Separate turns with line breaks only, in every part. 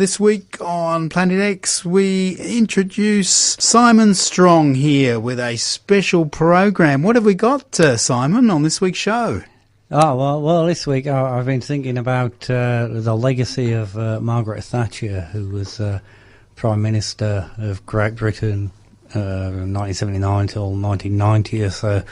This week on Planet X, we introduce Simon Strong here with a special program. What have we got, Simon, on this week's show?
Oh, well, this week I've been thinking about the legacy of Margaret Thatcher, who was Prime Minister of Great Britain from 1979 till 1990 or so,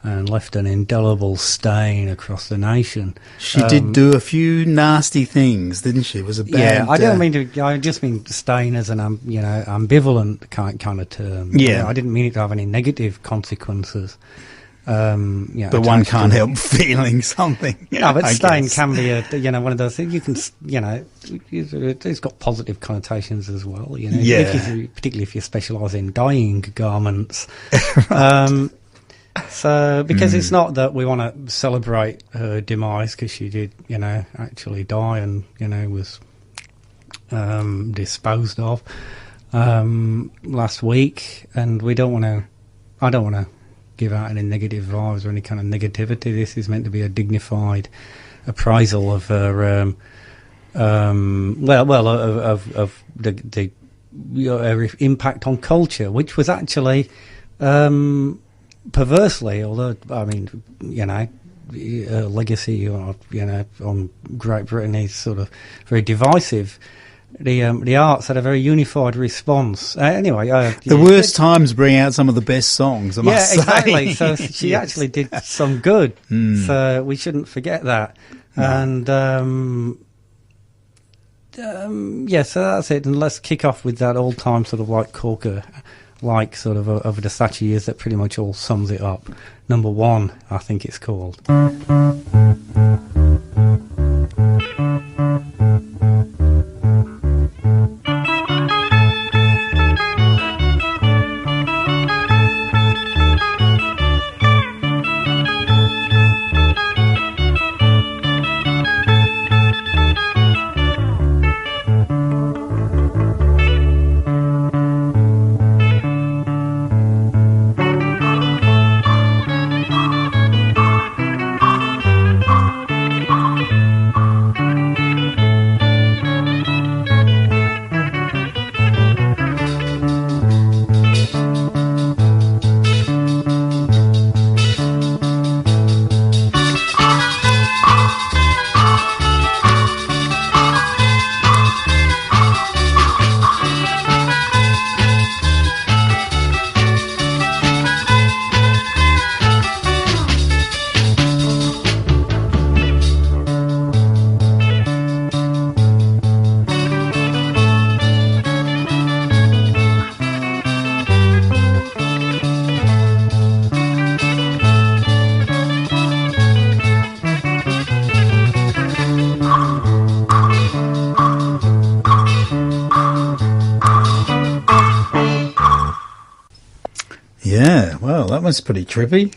and left an indelible stain across the nation.
She did do a few nasty things, didn't she? It was a bad...
Yeah, I don't mean to... I just mean stain as an, ambivalent kind of term.
Yeah.
I didn't mean it to have any negative consequences.
But one can't help feeling something.
No, but stain can be one of those things. You can, it's got positive connotations as well.
Yeah.
Particularly if you specialise in dyeing garments. Right. So, because it's not that we want to celebrate her demise, because she did, actually die and, was disposed of last week, and I don't want to give out any negative vibes or any kind of negativity. This is meant to be a dignified appraisal of her, of the her impact on culture, which was actually, perversely, although legacy, on Great Britain is sort of very divisive. The arts had a very unified response.
The worst times bring out some of the best songs, I must say.
Exactly. So she actually did some good. So we shouldn't forget that. No. And so that's it. And let's kick off with that all-time sort of like corker, like sort of over the Thatcher years that pretty much all sums it up. Number One, I think it's called.
That was pretty trippy.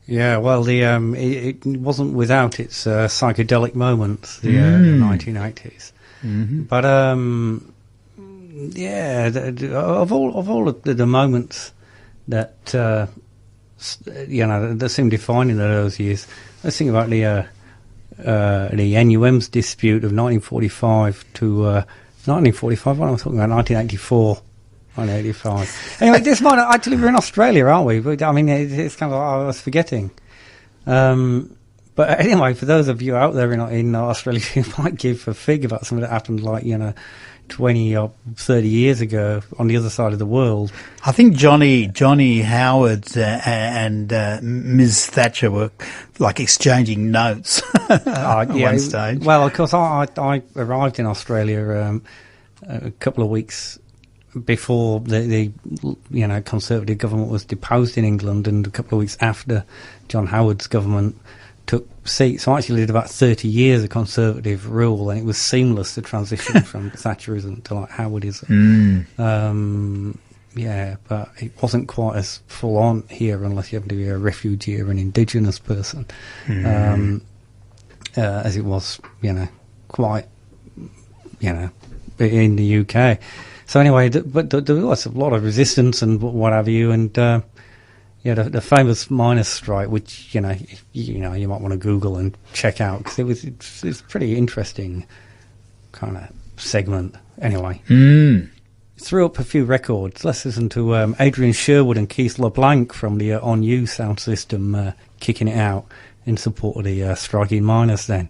Yeah, well, it wasn't without its psychedelic moments, the 1980s. Mm-hmm. But of all of the moments that that seem defining those years, let's think about the NUM's dispute of 1945 to 1945. What am I talking about? 1984. 1985. Anyway, this might actually we're in Australia, aren't we? But, it's kind of like I was forgetting. But anyway, for those of you out there in Australia who might give a fig about something that happened 20 or 30 years ago on the other side of the world.
I think Johnny Howard and Ms. Thatcher were exchanging notes at one stage.
Well, of course, I arrived in Australia a couple of weeks before the Conservative government was deposed in England, and a couple of weeks after John Howard's government took seat. So I actually did about 30 years of Conservative rule, and it was seamless, the transition from Thatcherism to Howardism. But it wasn't quite as full on here unless you happen to be a refugee or an indigenous person, as it was, quite, in the UK. So anyway, but there was a lot of resistance and what have you, and the famous miners' strike, which you might want to Google and check out, because it's pretty interesting kind of segment. Anyway.
Mm.
Threw up a few records. Let's listen to Adrian Sherwood and Keith Leblanc from the On You sound system kicking it out in support of the striking miners then.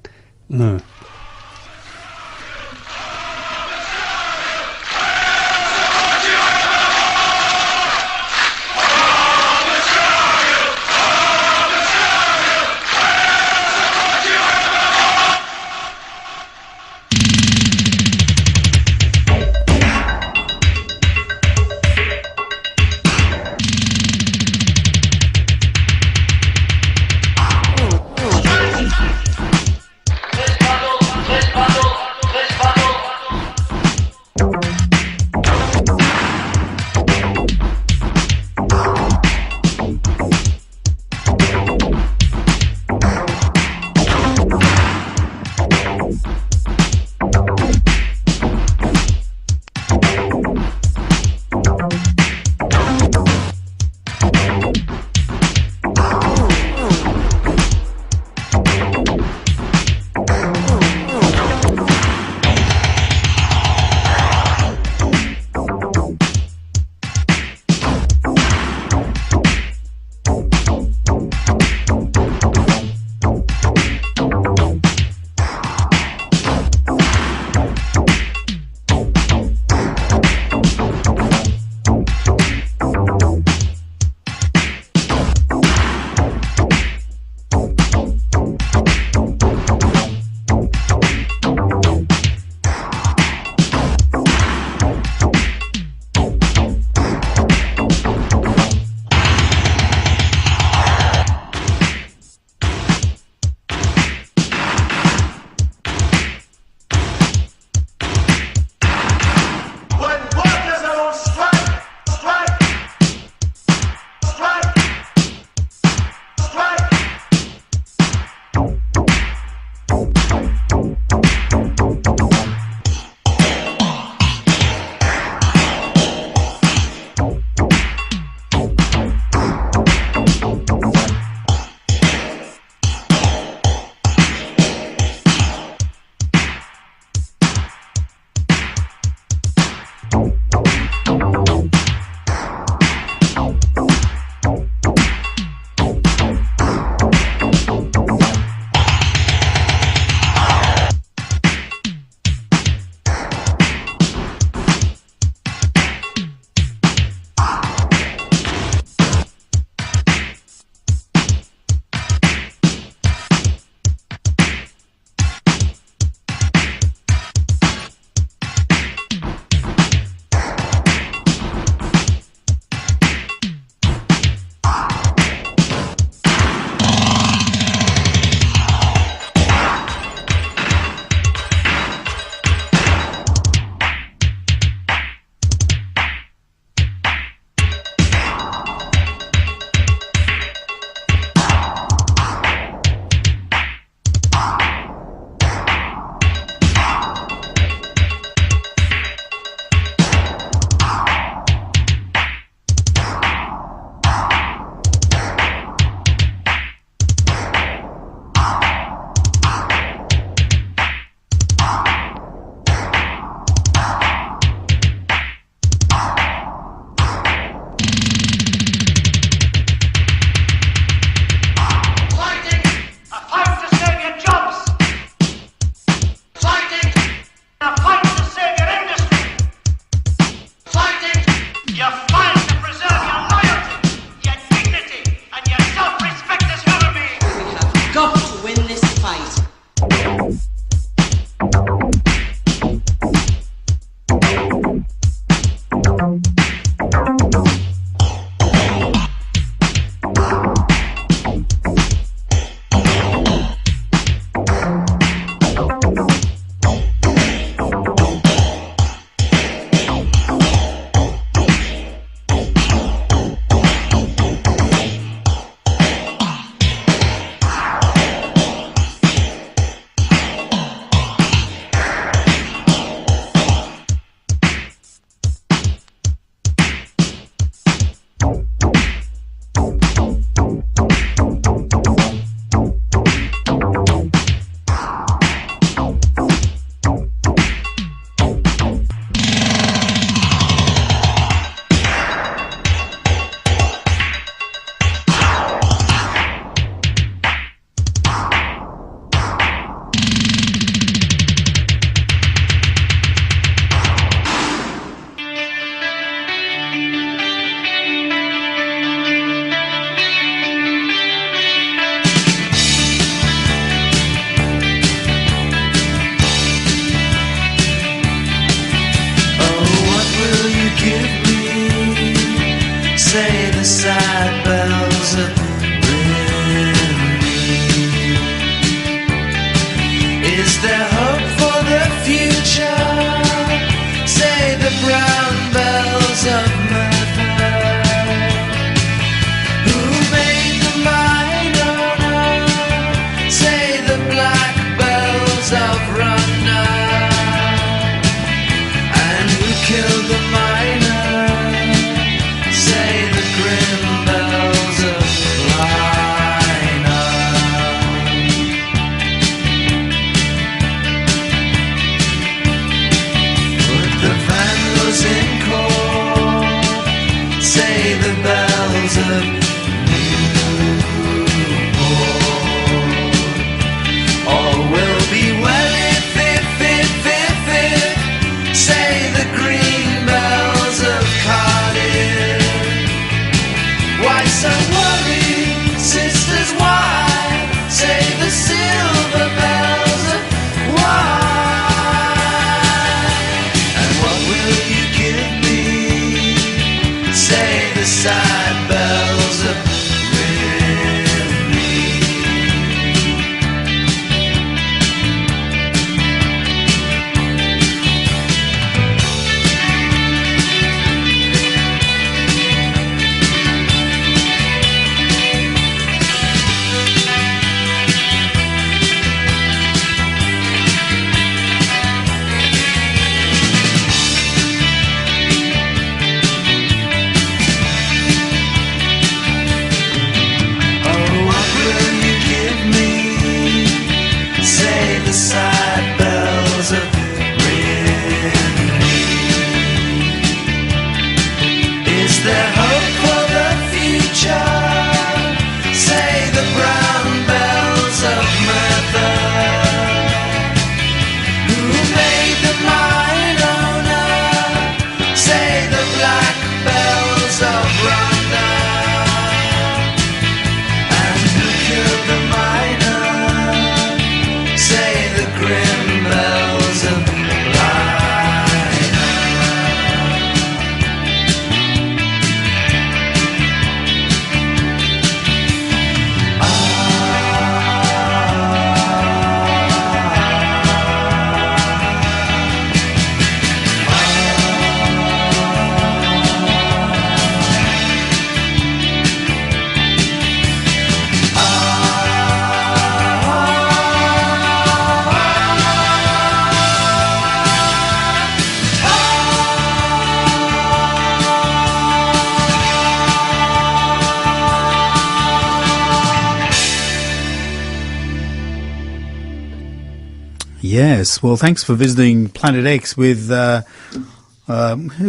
yes. Well, thanks for visiting Planet X with, who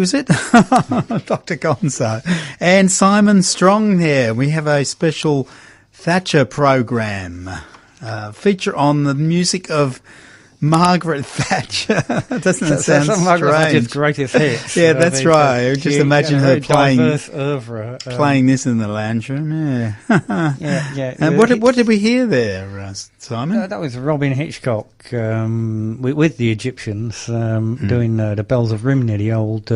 is it? Dr. Gonzo. And Simon Strong there. We have a special Thatcher program, feature on the music of Margaret Thatcher. Doesn't that sound strange?
Margaret Thatcher's greatest hits.
Yeah, that's right. Just imagine her playing this in the lounge room. Yeah.
yeah.
And what did we hear there, Simon?
That was Robyn Hitchcock with the Egyptians doing the Bells of Rhymney, the old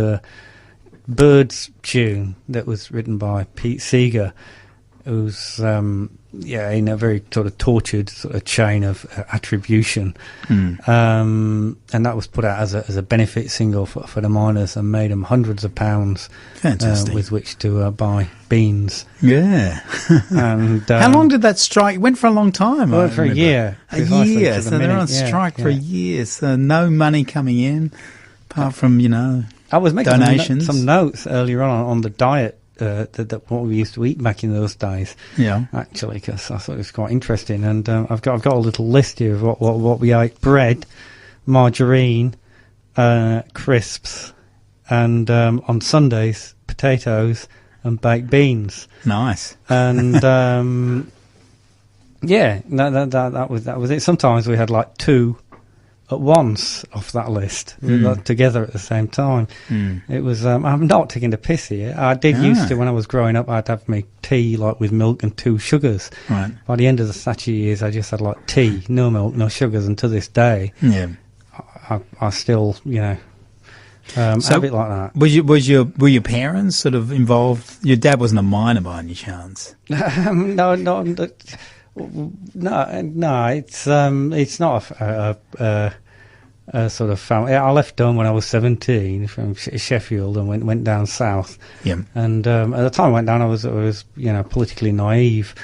Birds tune that was written by Pete Seeger, who's in a very sort of tortured sort of chain of attribution, and that was put out as a benefit single for the miners and made them hundreds of pounds.
Fantastic.
With which to buy beans.
Yeah.
And
how long did that strike? It went for a long time.
Well, for a year.
A year. So they're on strike for a year. So no money coming in, apart from
I was making
donations.
some notes earlier on the diet. That what we used to eat back in those days. Yeah, actually, because I thought it was quite interesting, and I've got a little list here of what we ate: bread, margarine, crisps, and on Sundays potatoes and baked beans.
Nice.
And that was it. Sometimes we had like two at once off that list, together at the same time. It was I'm not taking the piss here. I did used to, when I was growing up, I'd have my tea like with milk and 2 sugars.
Right.
By the end of the Thatcher years, I just had like tea, no milk, no sugars, and to this day, I still have it like that.
Were your parents sort of involved? Your dad wasn't a miner by any chance? No, it's not a sort of family. I left home when I was 17 from Sheffield and went down south. Yeah.
And at the time I went down, I was politically naive,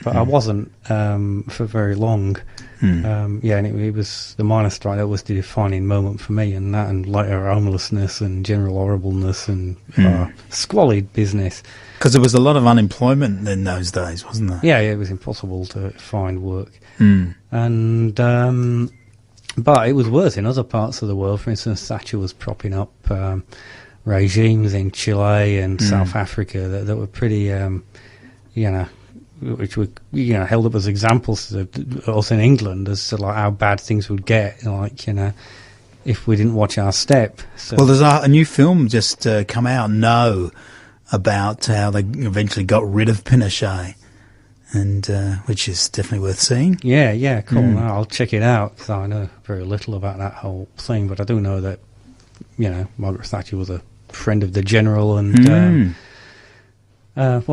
but I wasn't for very long. And it was the miners' strike that was the defining moment for me, and that, and later homelessness and general horribleness and squalid business.
Because there was a lot of unemployment in those days, wasn't there?
Yeah, it was impossible to find work. And but it was worse in other parts of the world. For instance, Thatcher was propping up regimes in Chile and South Africa that were pretty, which were held up as examples to us in England as to like how bad things would get, if we didn't watch our step. So,
well, there's a new film just come out, about how they eventually got rid of Pinochet, and which is definitely worth seeing.
Yeah, cool. No, I'll check it out, because I know very little about that whole thing, but I do know that Margaret Thatcher was a friend of the general, and but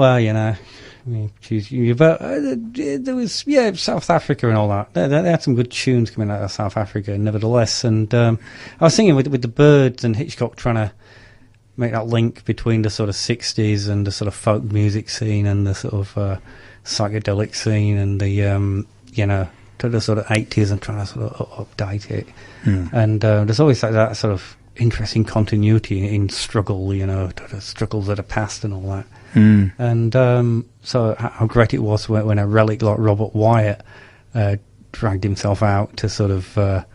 there was South Africa and all that. They had some good tunes coming out of South Africa, nevertheless. And I was thinking with the Birds and Hitchcock trying to make that link between the sort of 60s and the sort of folk music scene and the sort of psychedelic scene and the to the sort of 80s, and trying to sort of update it. And there's always that sort of interesting continuity in struggle, to the struggles of the past and all that. And so how great it was when a relic like Robert Wyatt dragged himself out to sort of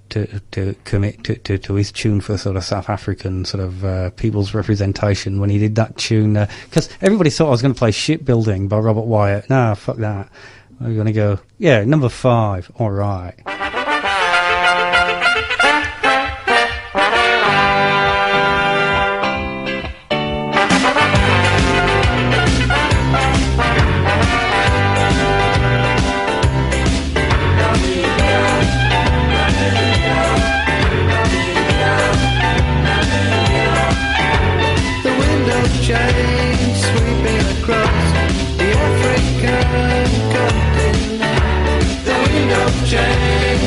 to commit to his tune for sort of South African sort of people's representation when he did that tune, because everybody thought I was going to play Shipbuilding by Robert Wyatt. Nah, fuck that. I'm going to go, number 5, all right.
Change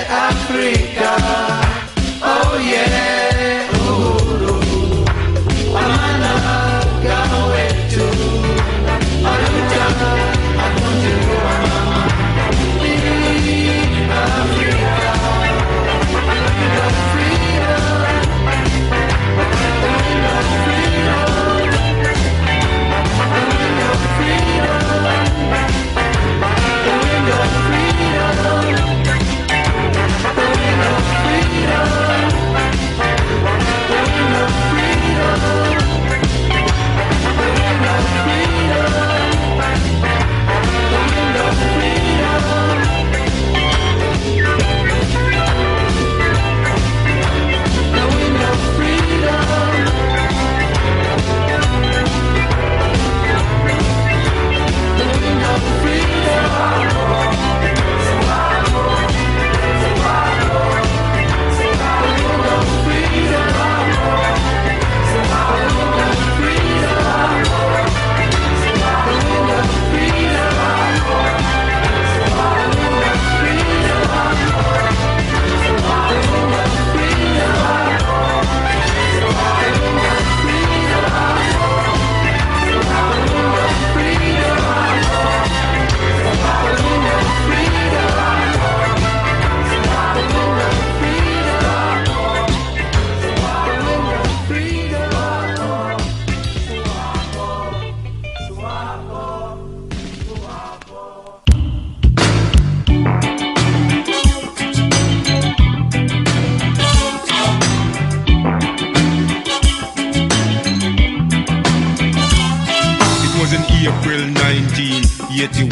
Africa. Oh yeah, Amana, Gawe too. Aluta, I'm going to go, Mama. Leave Africa.
April 1981,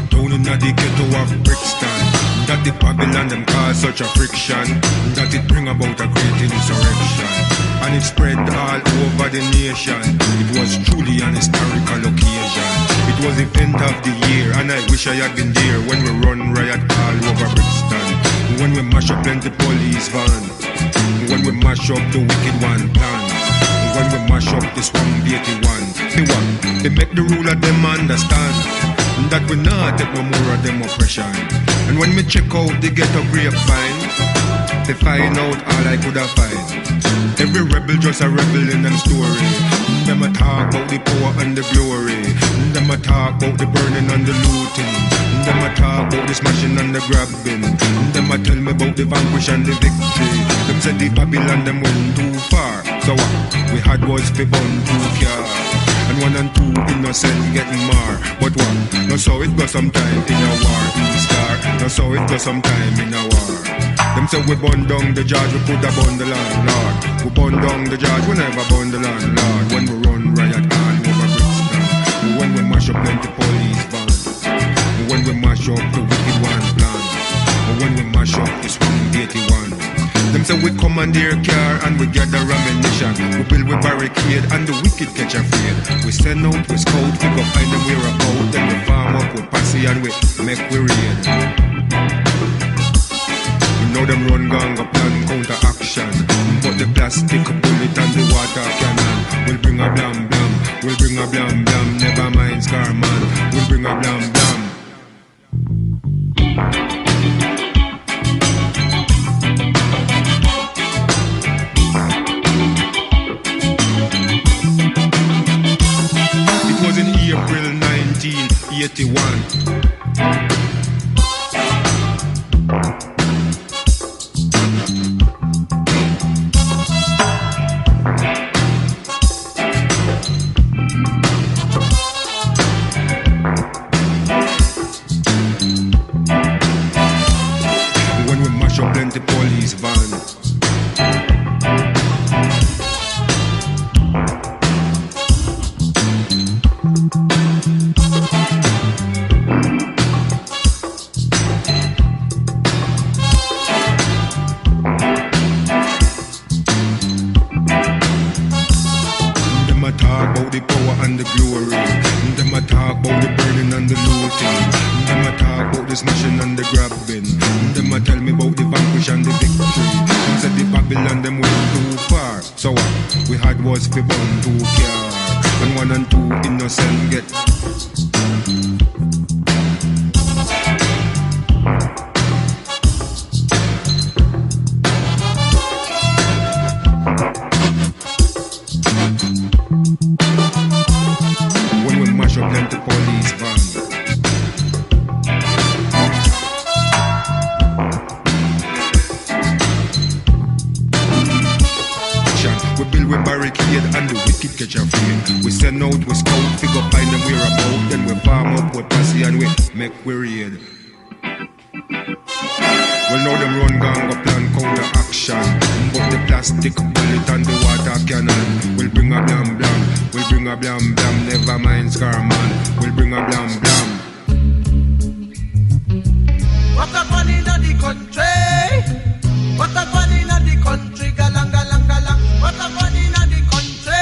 down in the ghetto of Brixton, that the Babylon them cause such a friction, that it bring about a great insurrection, and it spread all over the nation. It was truly an historical occasion. It was the event of the year, and I wish I had been there when we run riot all over Brixton, when we mash up plenty police van, when we mash up the wicked one plan, when we mash up the swamp 81. They make the ruler them understand that we not take no more of them oppression. And when me check out the ghetto grapevine, they find out all I could have find. Every rebel just a rebel in them story. Them a talk about the power and the glory. Them a talk about the burning and the looting. Them a talk about the smashing and the grabbing. Them a tell me about the vanquish and the victory. Them said the Babylon them went too far. So what we had was the bun too car. And 1 and 2 innocent getting more. But what? No so it goes sometime in a war. Star. No so it goes sometime in a war. Them say we burn down the judge, we put a bun the landlord. We burn down the judge, we never burn the landlord. When we run riot all over Brixton, when we mash up plenty police van, when we mash up the wicked one plan, when we mash up the swamp 81. Them say we commandeer car and we gather ammunition. We build we barricade and the wicked catch afraid. We send out, we scout, we go find them where about. Then we farm up, we posse and we make we raid. We know them run gang up plan counter action. But the plastic bullet and the water cannon will bring a blam blam. We'll bring a blam blam. Never mind scar man. We'll bring a blam blam. April 1981. When we mash up plenty police van. The power and the glory. Them a talk about the burning and the looting. Them a talk about the smashing and the grabbing. Them a tell me about the vanquish and the victory. Them said the Babylon them went too far. So what we had was fi burn too car. And 1 and 2 innocent get. barricade and the wicked catch a free. We send out, we scout, figure find them we're about. Then we farm up, we posse and we make we raid. Well now them run gang up plan counter action. But the plastic bullet and the water cannon will bring a blam blam. We'll bring a blam blam, never mind scar man. We'll bring a blam blam.
What a fun in the country. What a fun in the country. Galang galang galang. What a fun in the country.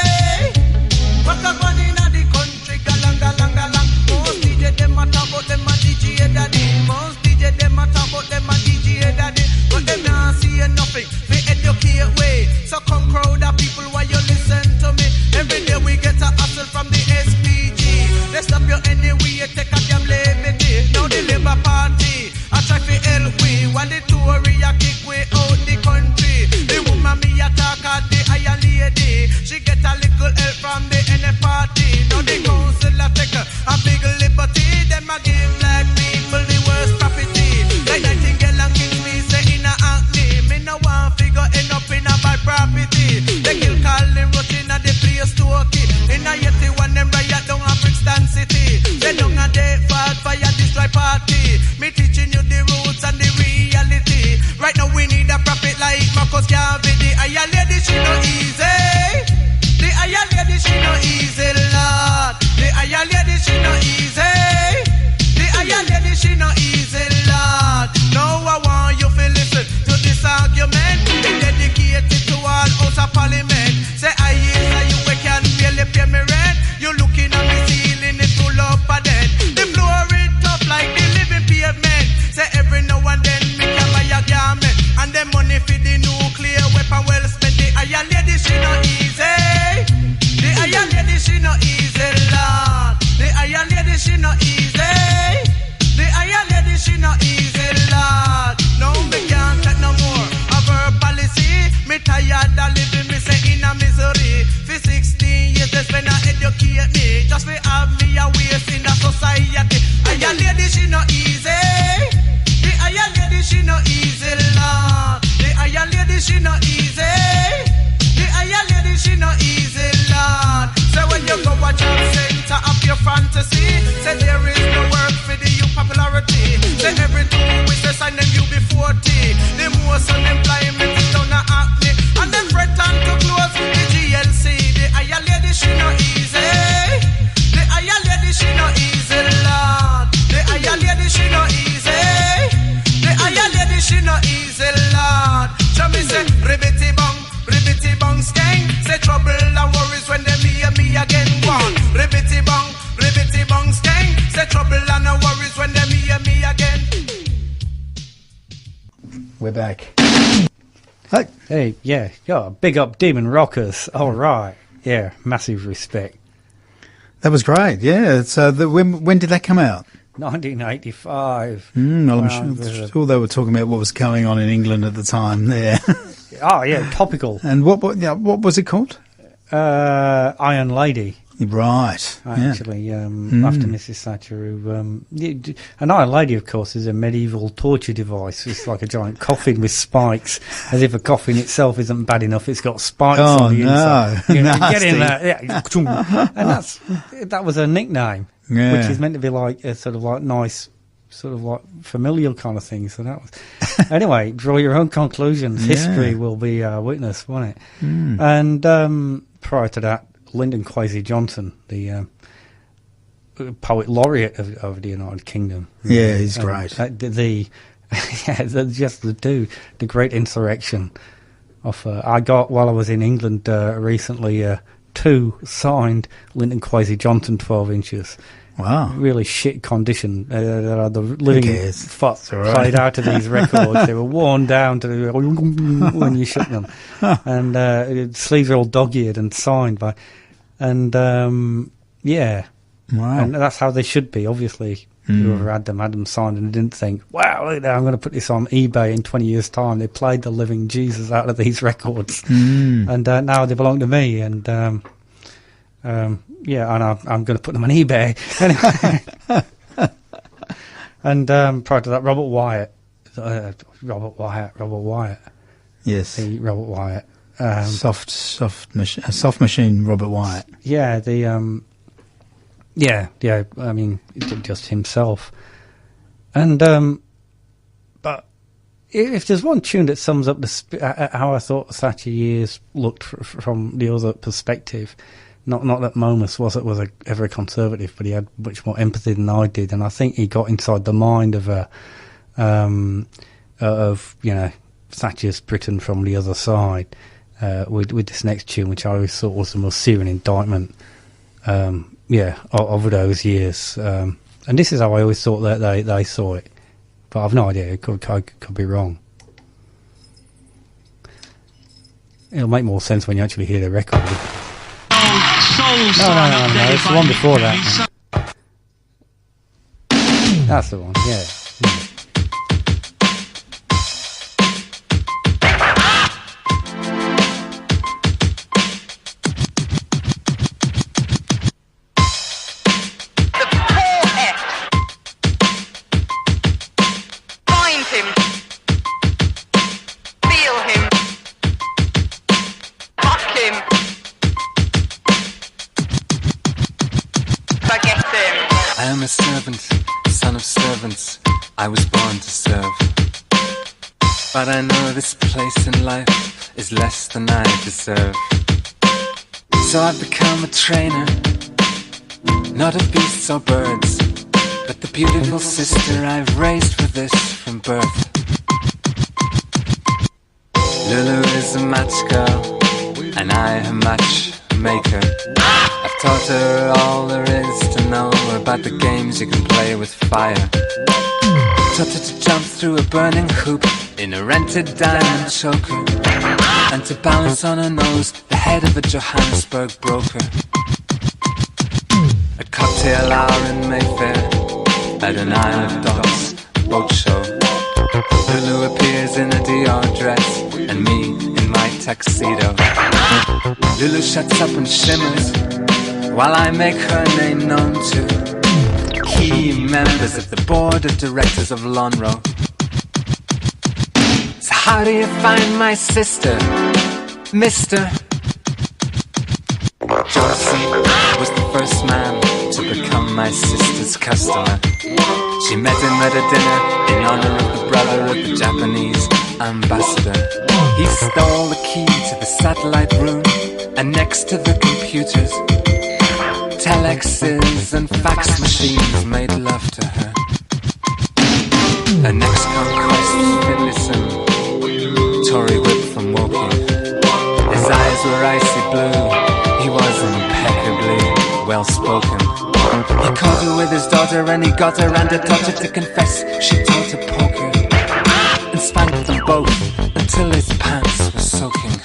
What a fun in the country. Galang galang galang. Most DJ them a talk about them a DJ daddy. Most DJ them a talk about them a DJ daddy. But them not see nothing. They educate way. So come crowd of people while you listen to me. Every day we get a hustle from the SPG. They stop you anyway, take a damn liberty. Now the Labour Party, I try to help we. While the Tory a kick way out the country. The woman me attack at the iron lady. She get a little help from the NF party. Now the council a take a big liberty. Them a give black people the worst property. Like Nightingale and Kingsley say in a acne. Me no want figure end up in a bad property. They kill Colin Roach in a the place to okay. In a 81 them riot down a Brixton City. They don't a day fall fire destroy party. Me teaching you the roots and the reality. Right now we need a prophet like Marcus Garvey. The iron lady she no easy. The iron lady she no easy, Lord. The iron lady she no easy. The iron lady she no easy, Lord. Now I want you to listen to this argument. Be dedicated to all House of Parliament. Say I is you we can barely pay me rent. You looking at me ceiling it full up a dead. The floor is tough like the living pavement. Say every now and then me can buy a garment. And the money for the nuclear weapon well spent. The iron lady she no easy. The iron lady she no easy, Lord. The iron lady she no easy. The iron lady she no easy, Lord. No me can't take no more of her policy. Me tired of living me say in a misery. For 16 years they spend a educate me. Just to have me a waste in the society. Iron lady she no easy. The iron lady she no easy, Lord. The iron lady she no easy. The iron lady she no easy, Lord. So when you go watch her center of your fantasy, say there is no work for the youth popularity. Say every 2 weeks they sign them you be 40. The most unemployment is down a acne. And them threaten to close the GLC. The iron lady she no easy. The iron lady she no easy, Lord. The iron lady she no easy. The iron lady she no easy, Lord. So me say ribbity bong skeng. Say trouble and worries when they hear me again. One ribbity bong skeng. Say trouble and worries when they hear me again.
We're back.
Hey, yeah, big up Deman Rockas. All right, yeah, massive respect.
That was great. Yeah. So when did that come out?
1985.
Well, I'm sure they were talking about what was going on in England at the time there.
Oh yeah, topical.
And what was it called?
Iron Lady.
Right.
Actually, after Mrs. Thatcher, who, an Iron Lady, of course, is a medieval torture device. It's like a giant coffin with spikes, as if a coffin itself isn't bad enough. It's got spikes on the inside. You know, get in there, and that was a nickname, which is meant to be like a sort of like nice, sort of like familial kind of thing. So that was anyway. Draw your own conclusions. History will be witness, won't it? And prior to that, Lyndon Kwesi Johnson, the poet laureate of the United Kingdom.
Yeah, he's great.
The great insurrection of. I got while I was in England recently 2 signed Lyndon Kwesi Johnson 12 inches.
Wow.
Really shit condition. The living fuck
right.
played out of these records. They were worn down to when you shook them. And sleeves are all dog-eared and signed by... And, yeah.
Wow.
And that's how they should be, obviously. Whoever had them signed and didn't think, wow, look there, I'm going to put this on eBay in 20 years' time. They played the living Jesus out of these records. And now they belong to me. And, yeah, and I'm going to put them on eBay. Anyway. And prior to that, Robert Wyatt.
Yes.
Robert Wyatt.
Soft machine Robert Wyatt.
Yeah, I mean, just himself. And but if there's one tune that sums up how I thought Thatcher years looked from the other perspective, not that Momus was ever a conservative, but he had much more empathy than I did, and I think he got inside the mind of Thatcher's Britain from the other side with this next tune, which I always thought was the most searing indictment. Of those years, and this is how I always thought that they saw it, but I've no idea. It could be wrong. It'll make more sense when you actually hear the record. No, it's the one before that. That's the one, yeah.
I'm a servant, son of servants, I was born to serve. But I know this place in life is less than I deserve. So I've become a trainer, not of beasts or birds, but the beautiful sister I've raised for this from birth. Lulu is a match girl, and I a matchmaker. I've taught her all there is to know about the games you can play with fire. Taught her to jump through a burning hoop in a rented diamond choker, and to balance on her nose the head of a Johannesburg broker. At cocktail hour in Mayfair, at an Isle of Dogs boat show, Lulu appears in a Dior dress and me in my tuxedo. Lulu shuts up and shimmers while I make her name known to key members of the board of directors of Lonro. So how do you find my sister, Mr. Johnson was the first man to become my sister's customer. She met him at a dinner in honor of the brother of the Japanese ambassador. He stole the key to the satellite room, and next to the computers, telexes and fax machines made love to her. Her next conquest was Finlayson, Tory whip from Woking. His eyes were icy blue, he was impeccably well spoken. He caught her with his daughter and he got her and had taught her to confess she taught her poker, and spanked them both until his pants were soaking.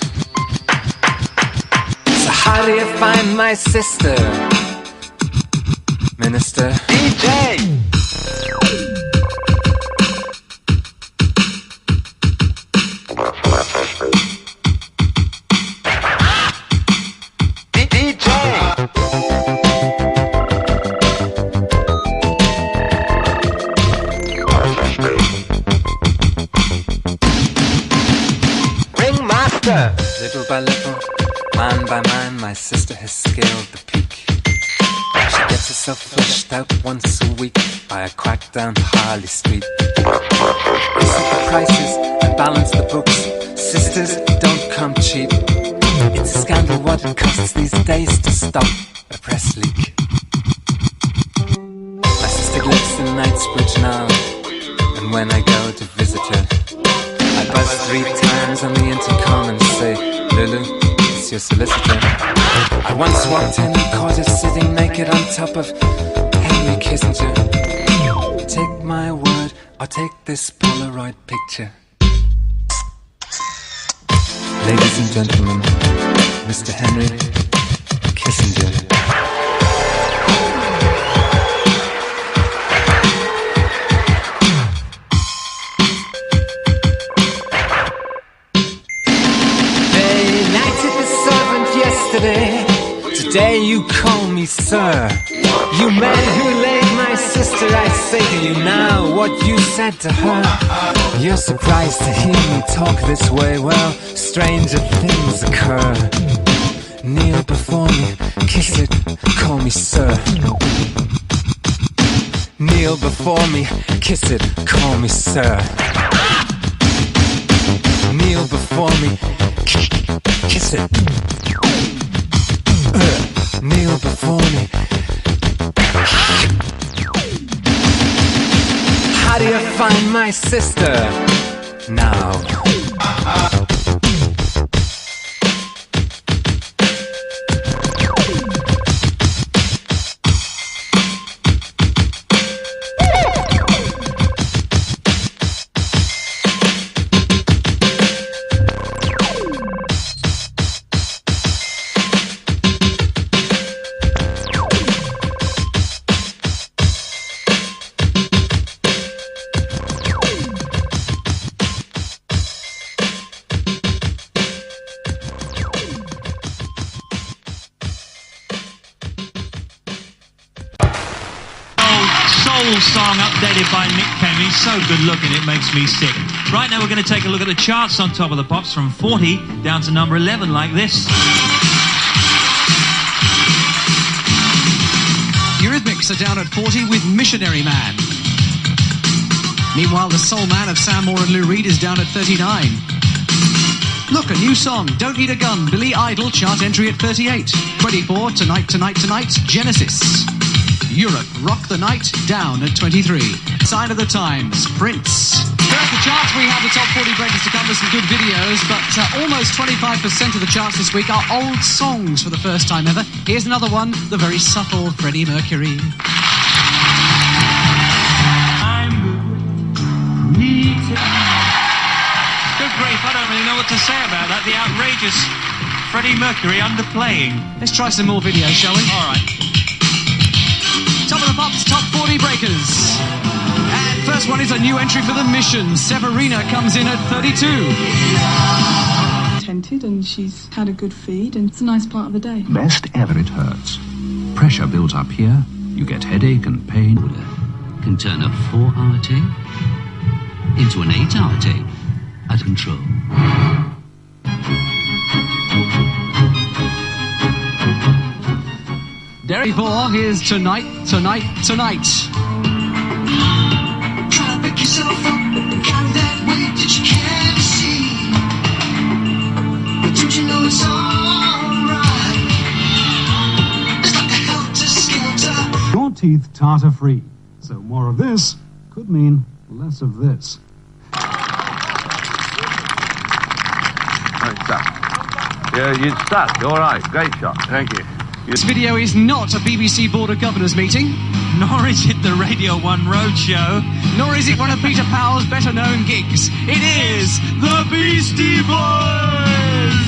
So how do you find my sister, Minister? DJ! Little by little, man by man, my sister has scaled the peak. She gets herself flushed out once a week by a quack down Harley Street. They set the prices and balance the books. Sisters don't come cheap. It's a scandal what it costs these days to stop a press leak. My sister lives in Knightsbridge now, and when I go to visit her, I buzz 3 times on the intercom and say, Lulu, it's your solicitor. I once walked in and caught her sitting naked on top of Henry Kissinger. Take my word, or take this Polaroid picture. Ladies and gentlemen, Mr. Henry Kissinger. Today you call me sir. You man who laid my sister, I say to you now what you said to her. You're surprised to hear me talk this way. Well, stranger things occur. Kneel before me, kiss it, call me sir. Kneel before me, kiss it, call me sir. Kneel before me, kiss it. Kneel before me. How do you find my sister now?
Song updated by Nick Penn. He's so good looking it makes me sick. Right now we're going to take a look at the charts on Top of the Pops from 40 down to number 11 like this.
Eurythmics are down at 40 with Missionary Man. Meanwhile, the Soul Man of Sam Moore and Lou Reed is down at 39. Look, a new song, Don't Need a Gun, Billy Idol, chart entry at 38. 24, Tonight, Tonight, Tonight, Genesis. Europe, Rock the Night, down at 23. Sign of the Times, Prince. Throughout the charts, we have the top 40 breakers to come with some good videos, but almost 25% of the charts this week are old songs for the first time ever. Here's another one, the very subtle Freddie Mercury.
Good grief, I don't really know what to say about that. The outrageous Freddie Mercury underplaying.
Let's try some more videos, shall we?
All right.
Top of the Pops, top 40 breakers. And first one is a new entry for The Mission. Severina comes in at 32.
Tented, and she's had a good feed, and it's a nice part of the day.
Best ever it hurts. Pressure builds up here. You get headache and pain.
Can turn a 4-hour tape into an 8-hour tape at control.
Derek Moore, here's Tonight, Tonight, Tonight.
Try to pick yourself up, kind that way that you can't see. But don't you know it's alright? It's like a helter-skelter.
Your teeth tartar free. So more of this could mean less of this.
Right, stuck. Yeah, you'd stuck. All right, great shot. Thank you.
This video is not a BBC Board of Governors meeting.
Nor is it the Radio 1 Roadshow.
Nor is it one of Peter Powell's better-known gigs. It is the Beastie Boys!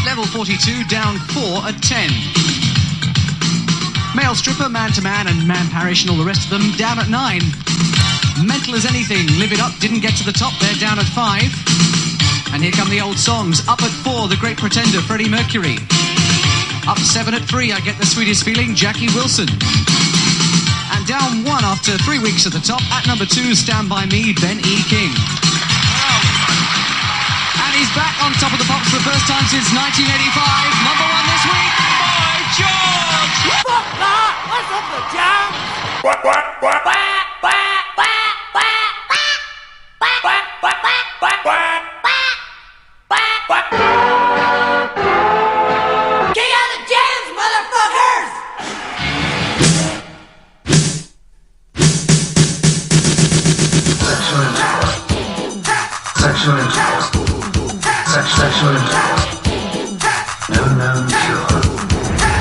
Level 42, down 4 at 10. Male Stripper, Man to Man, and Man Parish and all the rest of them down at 9. Mental as Anything, Live It Up didn't get to the top, they're down at 5. And here come the old songs. Up at 4, The Great Pretender, Freddie Mercury. Up 7 at 3, I Get the Sweetest Feeling, Jackie Wilson. And down 1 after 3 weeks at the top, at number 2, Stand By Me, Ben E. King. And he's back on Top of the Pops for the first time since 1985. Number 1 this week, Boy George!
Fuck that! What's up the jam? Quack, quack, quack, quack, quack, quack, quack, quack, quack, quack, quack, quack. King of the jams, motherfuckers!
Sexual intercourse. Sexual intercourse. No known cure.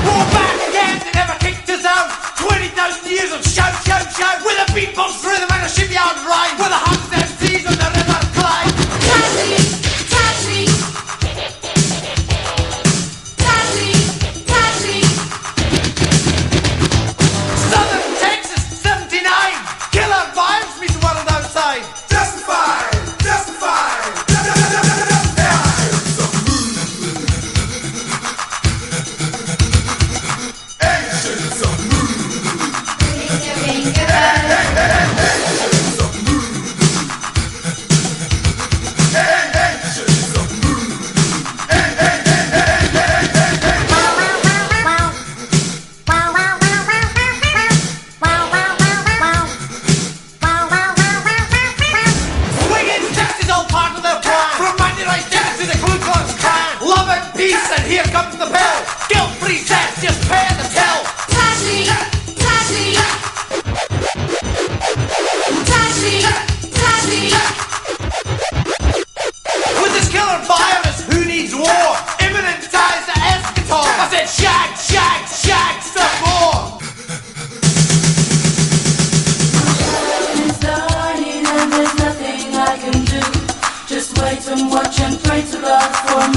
War back the jams that never kicked us out. 20,000 years of shout, shout, shout. With a beatbox rhythm and a shipyard rhyme. With a hundred MCs on the river Clyde. Southern Texas, 79. Killer vibes meet the world outside. Justified, justified.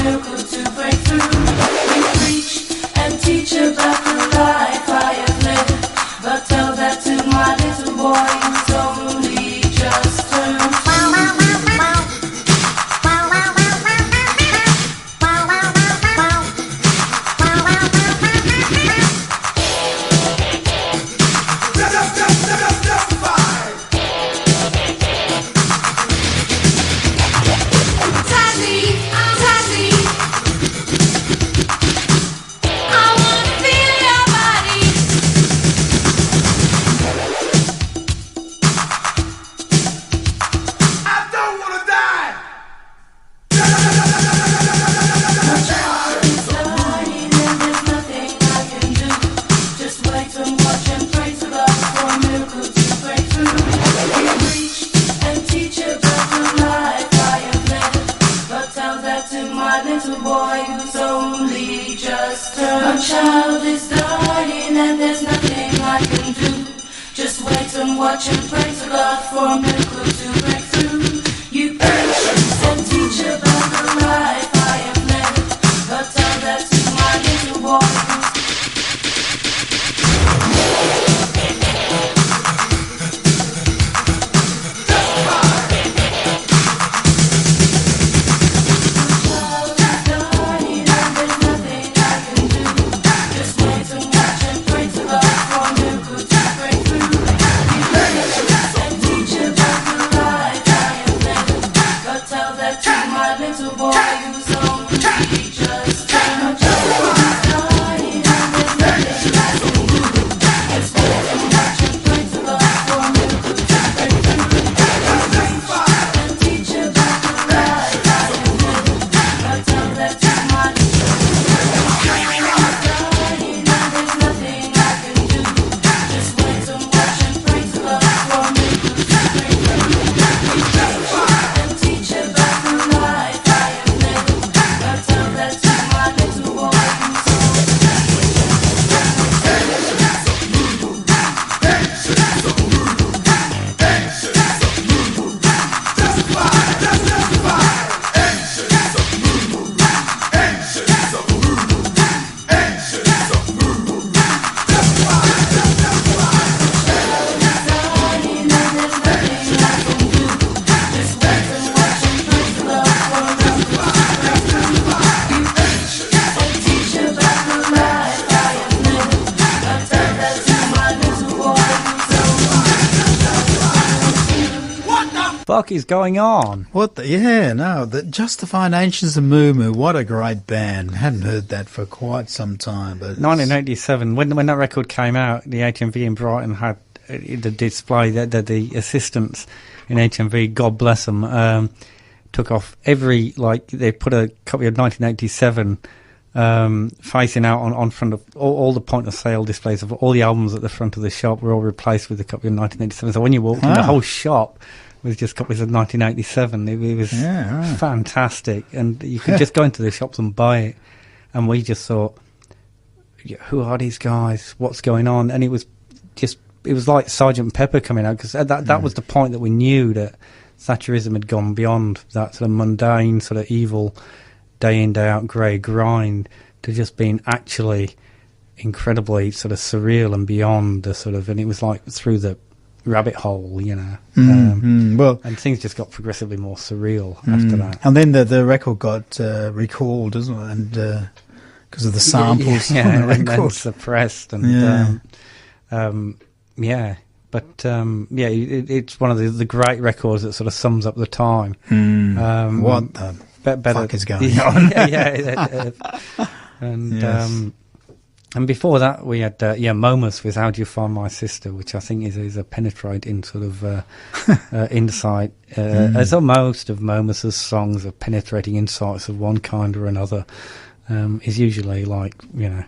miracle to break through. We preach and teach about the life I have lived, but tell that to my little boy who's only just turned 2.
Is going on?
What the, yeah, no, the Justified Ancients of Moo, what a great band. Hadn't heard that for quite some time. But
1987, when that record came out, the HMV in Brighton had the display that the assistants in HMV, God bless them, took off every, like, they put a copy of 1987 facing out on front of all the point of sale displays of all the albums at the front of the shop were all replaced with a copy of 1987. So when you walked in, the whole shop was just copies of 1987. It was fantastic, and you could just go into the shops and buy it. And we just thought, who are these guys? What's going on? And it was like Sgt. Pepper coming out, because that was the point that we knew that Thatcherism had gone beyond that sort of mundane, sort of evil, day in, day out, grey grind to just being actually incredibly sort of surreal and beyond the sort of, and it was like through the rabbit hole, you know.
Well,
and things just got progressively more surreal after that.
And then the record got recalled, doesn't it? And because of the samples on the record,
and then suppressed, and it's one of the great records that sort of sums up the time.
What the fuck is going on?
And yes. And before that, we had Momus with "How Do You Find My Sister," which I think is a penetrating sort of insight. As are most of Momus's songs, are penetrating insights of one kind or another. Is usually like, you know,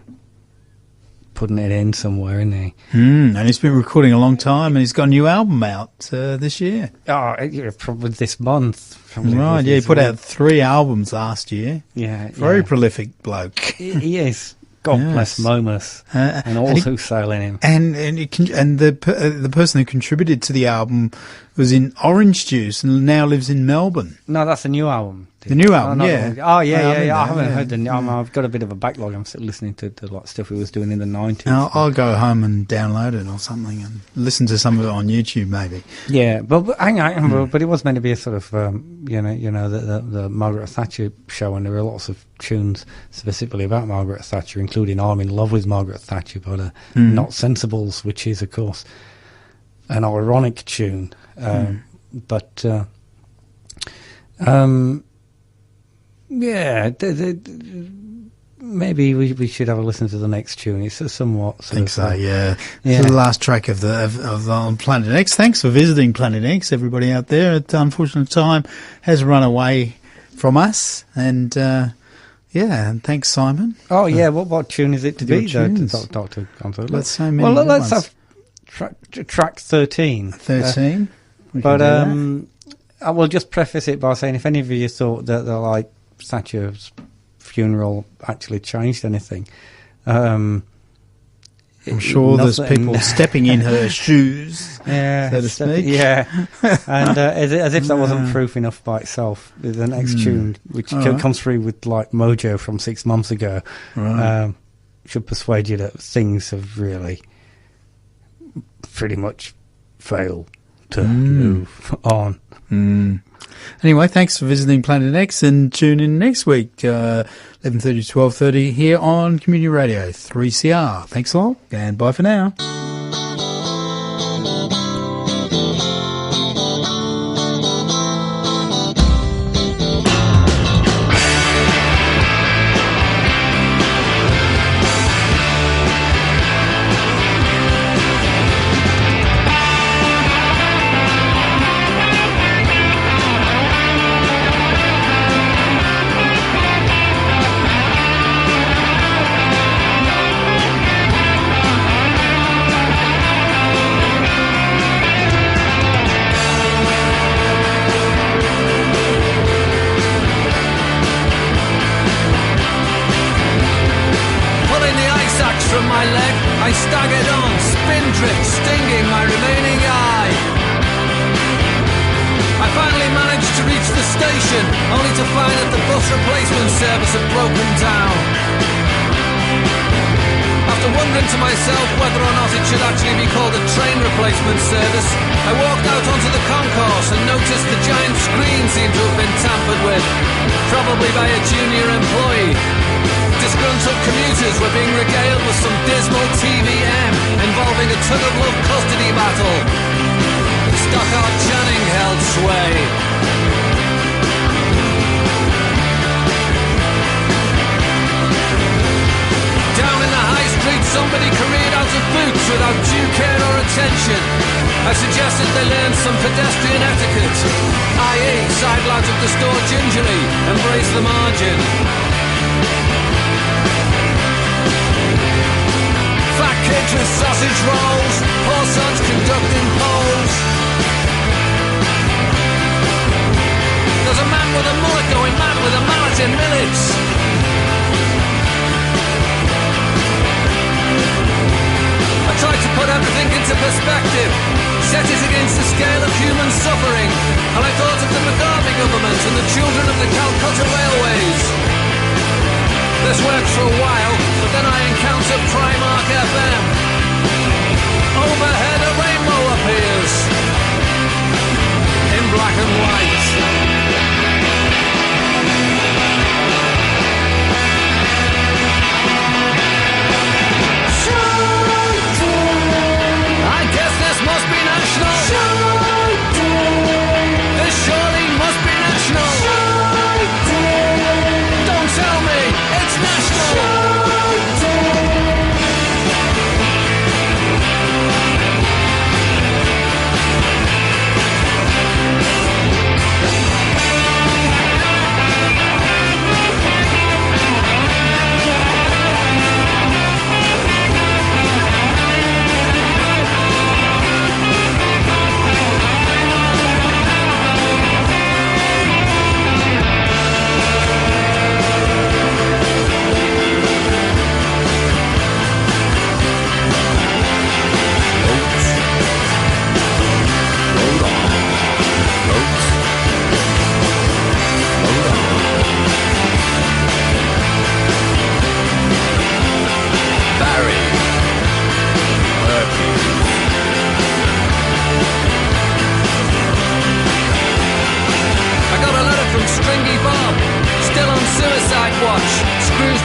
putting it in somewhere, isn't he?
And he's been recording a long time, and he's got a new album out this year.
Oh, probably this month.
Right, he put out 3 albums last year. Very prolific bloke.
He is. God bless Momus and all who sail in him.
And the person who contributed to the album was in Orange Juice and now lives in Melbourne.
No, that's a new album.
The new album, yeah.
I haven't heard the. I've got a bit of a backlog. I'm still listening to the like stuff he was doing in the 90s.
I'll go home and download it or something and listen to some of it on YouTube, maybe.
Yeah, but hang on, but it was meant to be a sort of the Margaret Thatcher show, and there were lots of tunes specifically about Margaret Thatcher, including "I'm in Love with Margaret Thatcher," but "Not Sensibles," which is of course an ironic tune, but. Yeah, maybe we should have a listen to the next tune. It's somewhat.
I think so. Yeah. It's the last track of on Planet X. Thanks for visiting Planet X, everybody out there. Unfortunate time has run away from us, and and thanks, Simon.
Oh yeah, what tune is it to be, Dr. Gonzo?
Let's so many.
Well, let's have track 13.
13.
But I will just preface it by saying, if any of you thought that the Thatcher's funeral actually changed anything, I'm
sure there's people stepping in her shoes, so to speak.
Yeah, and as if that wasn't proof enough by itself, the next tune, which comes through with mojo from 6 months ago, should persuade you that things have really pretty much failed to move on.
Anyway, thanks for visiting Planet X, and tune in next week, 11:30 to 12:30 here on Community Radio 3CR. Thanks a lot, and bye for now.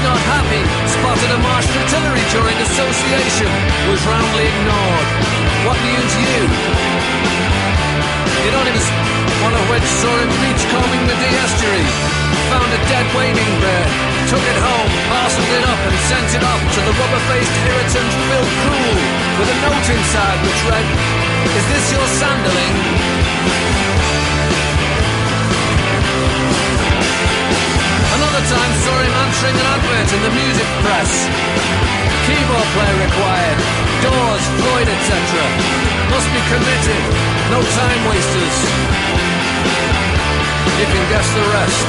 not happy, spotted a marsh artillery during association, was roundly ignored. What news you? Anonymous, one of which saw him beachcombing the Dee estuary, found a dead wading bird, took it home, parcelled it up and sent it off to the rubber-faced irritant Bill Cool, with a note inside which read, "Is this your sandaling?" Another time saw him answering an advert in the music press. Keyboard player required, Doors, Floyd, etc. Must be committed, no time wasters. You can guess the rest.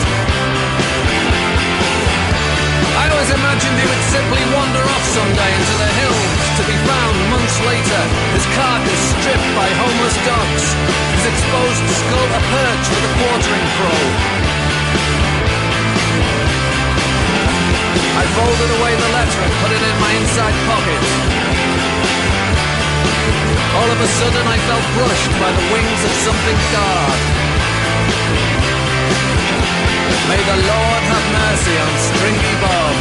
I always imagined he would simply wander off someday into the hills, to be found months later, his carcass stripped by homeless dogs, his exposed skull a perch with a quartering probe. I folded away the letter and put it in my inside pocket. All of a sudden I felt brushed by the wings of something dark. May the Lord have mercy on Stringy Bob.